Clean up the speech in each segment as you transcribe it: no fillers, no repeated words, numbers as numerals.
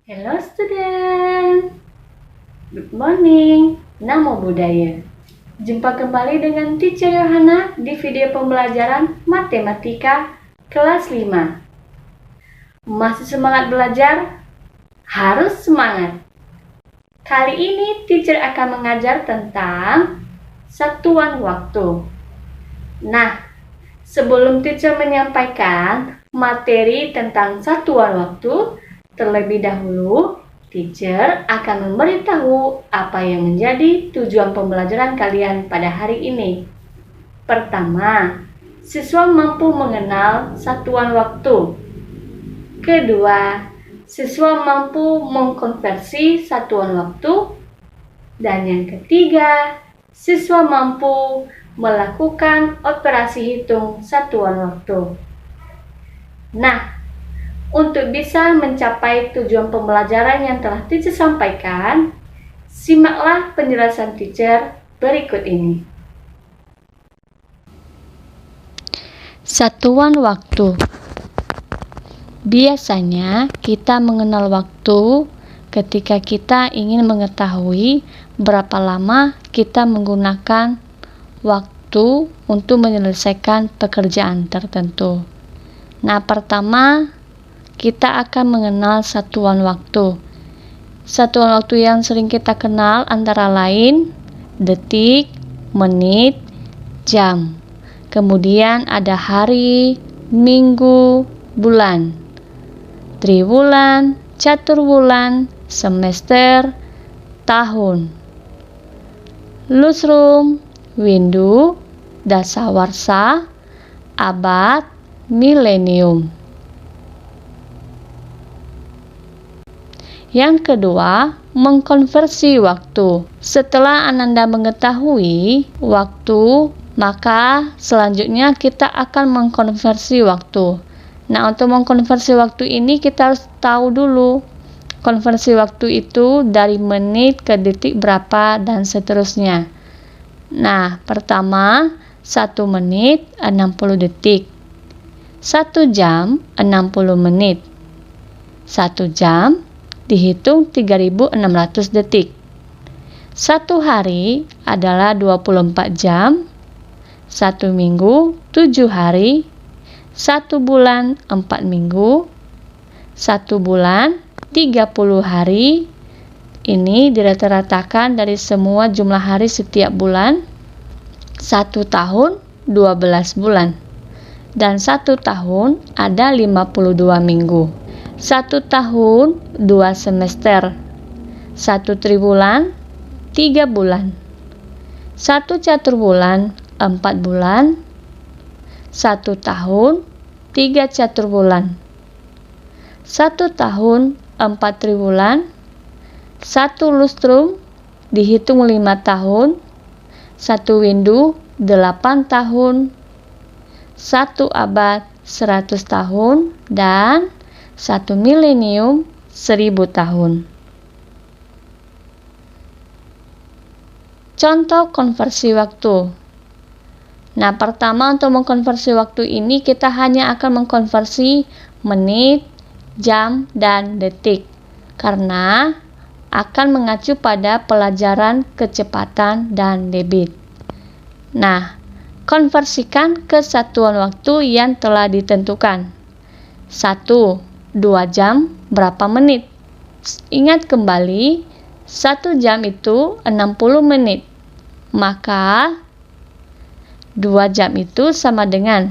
Hello student, good morning, namo buddhaya. Jumpa kembali dengan Teacher Yohana di video pembelajaran Matematika kelas 5. Masih semangat belajar? Harus semangat. Kali ini Teacher akan mengajar tentang satuan waktu. Nah, sebelum Teacher menyampaikan materi tentang satuan waktu, terlebih dahulu, Teacher akan memberitahu apa yang menjadi tujuan pembelajaran kalian pada hari ini. Pertama, siswa mampu mengenal satuan waktu. Kedua, siswa mampu mengkonversi satuan waktu. Dan yang ketiga, siswa mampu melakukan operasi hitung satuan waktu. Nah, untuk bisa mencapai tujuan pembelajaran yang telah Teacher sampaikan, simaklah penjelasan Teacher berikut ini. Satuan waktu. Biasanya kita mengenal waktu ketika kita ingin mengetahui berapa lama kita menggunakan waktu untuk menyelesaikan pekerjaan tertentu. Nah, pertama kita akan mengenal satuan waktu. Satuan waktu yang sering kita kenal antara lain detik, menit, jam. Kemudian ada hari, minggu, bulan, triwulan, caturwulan, semester, tahun, lusrum, windu, dasawarsa, abad, milenium. Yang kedua, mengkonversi waktu. Setelah Ananda mengetahui waktu, maka selanjutnya kita akan mengkonversi waktu. Nah, untuk mengkonversi waktu ini kita harus tahu dulu konversi waktu itu dari menit ke detik berapa dan seterusnya. Nah, pertama, 1 menit 60 detik. 1 jam 60 menit. 1 jam dihitung 3.600 detik. 1 hari adalah 24 jam, 1 minggu 7 hari, 1 bulan 4 minggu, 1 bulan 30 hari. Ini dirata-ratakan dari semua jumlah hari setiap bulan. 1 tahun 12 bulan. Dan 1 tahun ada 52 minggu. 1 tahun 2 semester. 1 triwulan 3 bulan. 1 caturwulan 4 bulan. 1 tahun 3 caturwulan. 1 tahun 4 triwulan. 1 lustrum dihitung 5 tahun. 1 windu 8 tahun. 1 abad 100 tahun. Dan 1 milenium 1000 tahun. Contoh konversi waktu. Nah, pertama untuk mengkonversi waktu ini kita hanya akan mengkonversi menit, jam, dan detik karena akan mengacu pada pelajaran kecepatan dan debit. Nah, konversikan ke satuan waktu yang telah ditentukan. 1. 2 jam berapa menit? Ingat kembali, 1 jam itu 60 menit. Maka 2 jam itu sama dengan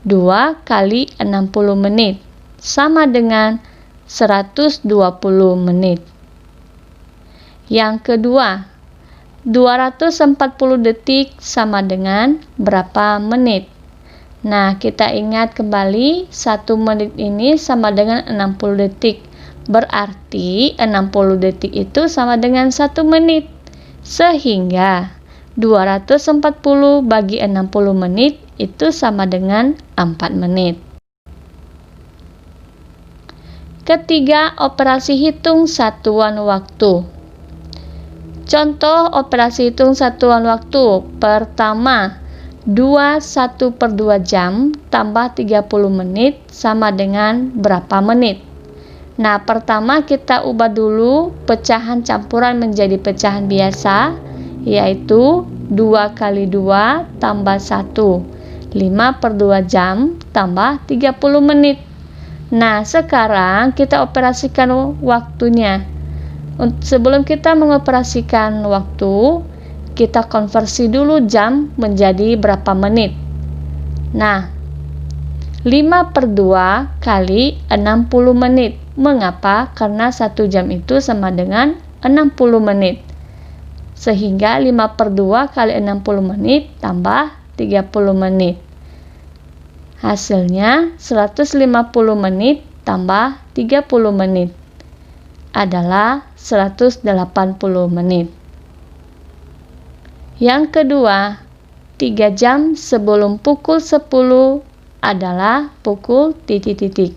2 kali 60 menit. Sama dengan 120 menit. Yang kedua, 240 detik sama dengan berapa menit? Nah, kita ingat kembali 1 menit ini sama dengan 60 detik. Berarti 60 detik itu sama dengan 1 menit. Sehingga 240 bagi 60 menit itu sama dengan 4 menit. Ketiga, operasi hitung satuan waktu. Contoh operasi hitung satuan waktu. Pertama, 1/2 jam tambah 30 menit sama dengan berapa menit? Nah, pertama kita ubah dulu pecahan campuran menjadi pecahan biasa, yaitu 2 kali 2 tambah 1. 5/2 jam tambah 30 menit. Nah, sekarang kita operasikan waktunya. Sebelum kita mengoperasikan waktu, kita konversi dulu jam menjadi berapa menit. Nah, 5/2 kali 60 menit. Mengapa? Karena 1 jam itu sama dengan 60 menit. Sehingga 5/2 kali 60 menit tambah 30 menit. Hasilnya 150 menit tambah 30 menit adalah 180 menit. Yang kedua, 3 jam sebelum pukul 10 adalah pukul titik-titik.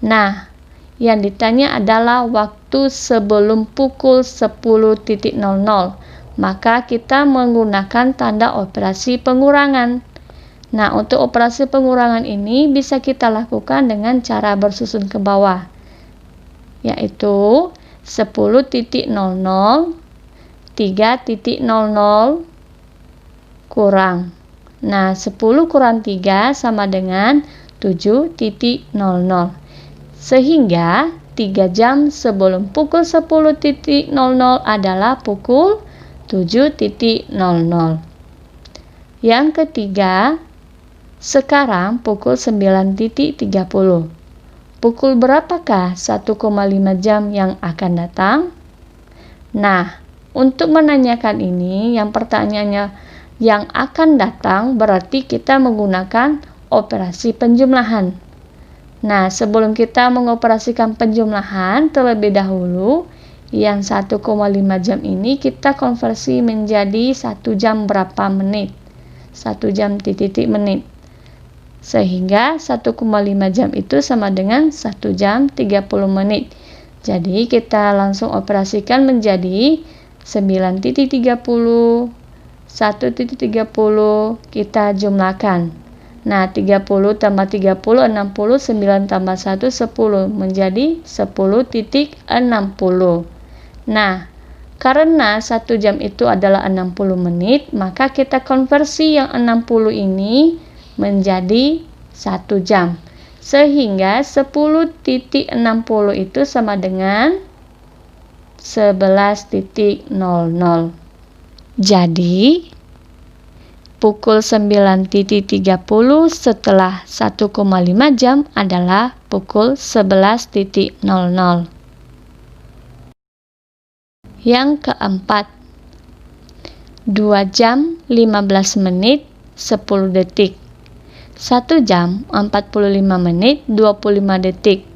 Nah, yang ditanya adalah waktu sebelum pukul 10.00. Maka kita menggunakan tanda operasi pengurangan. Nah, untuk operasi pengurangan ini bisa kita lakukan dengan cara bersusun ke bawah, yaitu 10.00, 3.00 kurang. Nah, 10 kurang 3 sama dengan 7.00. Sehingga 3 jam sebelum pukul 10.00 adalah pukul 7.00. Yang ketiga, sekarang pukul 9.30. Pukul berapakah 1,5 jam yang akan datang? Nah, untuk menanyakan ini, yang pertanyaannya yang akan datang berarti kita menggunakan operasi penjumlahan. Nah, sebelum kita mengoperasikan penjumlahan, terlebih dahulu yang 1,5 jam ini kita konversi menjadi 1 jam berapa menit. 1 jam titik menit. Sehingga 1,5 jam itu sama dengan 1 jam 30 menit. Jadi kita langsung operasikan menjadi 9.30, 1.30 kita jumlahkan. Nah, 30 tambah 30, 60, 9 tambah 1, 10 menjadi 10.60. Nah, karena 1 jam itu adalah 60 menit, maka kita konversi yang 60 ini menjadi 1 jam. Sehingga 10.60 itu sama dengan 11.00. Jadi, pukul 9.30 setelah 1,5 jam adalah pukul 11.00. Yang keempat, 2 jam 15 menit 10 detik. 1 jam 45 menit 25 detik.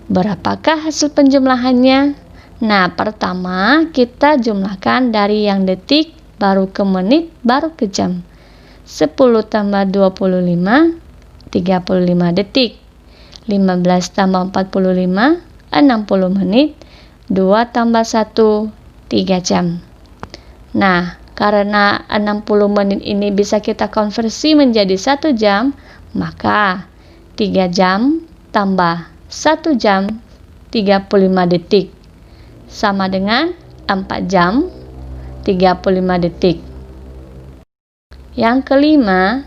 Berapakah hasil penjumlahannya? Nah, pertama kita jumlahkan dari yang detik, baru ke menit, baru ke jam. 10 tambah 25, 35 detik. 15 tambah 45, 60 menit. 2 tambah 1, 3 jam. Nah, karena 60 menit ini bisa kita konversi menjadi 1 jam, maka 3 jam tambah 1 jam 35 detik sama dengan 4 jam 35 detik. Yang kelima,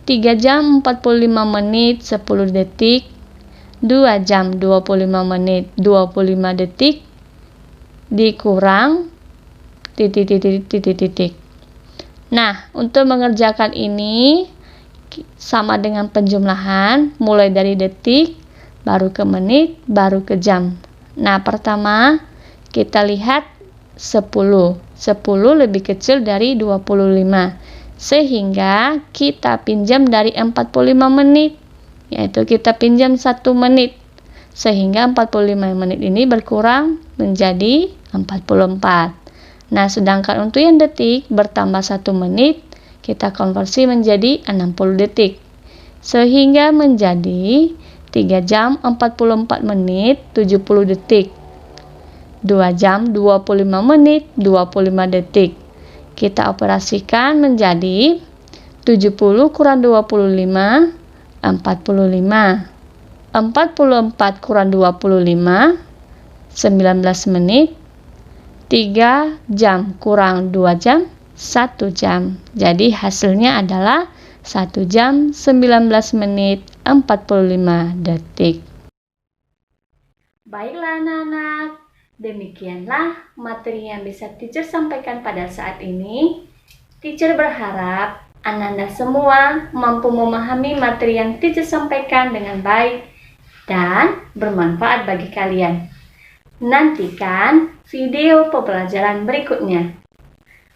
3 jam 45 menit 10 detik, 2 jam 25 menit 25 detik dikurang titik. Nah, untuk mengerjakan ini sama dengan penjumlahan, mulai dari detik, baru ke menit, baru ke jam. Nah, pertama kita lihat 10. 10 lebih kecil dari 25. Sehingga kita pinjam dari 45 menit, yaitu kita pinjam 1 menit. Sehingga 45 menit ini berkurang menjadi 44. Nah, sedangkan untuk yang detik bertambah 1 menit, kita konversi menjadi 60 detik. Sehingga menjadi 3 jam 44 menit 70 detik. 2 jam 25 menit 25 detik. Kita operasikan menjadi 70 kurang 25, 45. 44 kurang 25, 19 menit. 3 jam kurang 2 jam, 1 jam. Jadi hasilnya adalah 1 jam 19 menit 45 detik. Baiklah anak-anak, demikianlah materi yang bisa teacher sampaikan pada saat ini. Teacher berharap anak-anak semua mampu memahami materi yang teacher sampaikan dengan baik dan bermanfaat bagi kalian. Nantikan video pembelajaran berikutnya.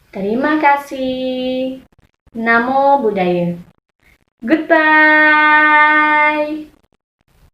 Terima kasih. Namo Buddhaya. Goodbye.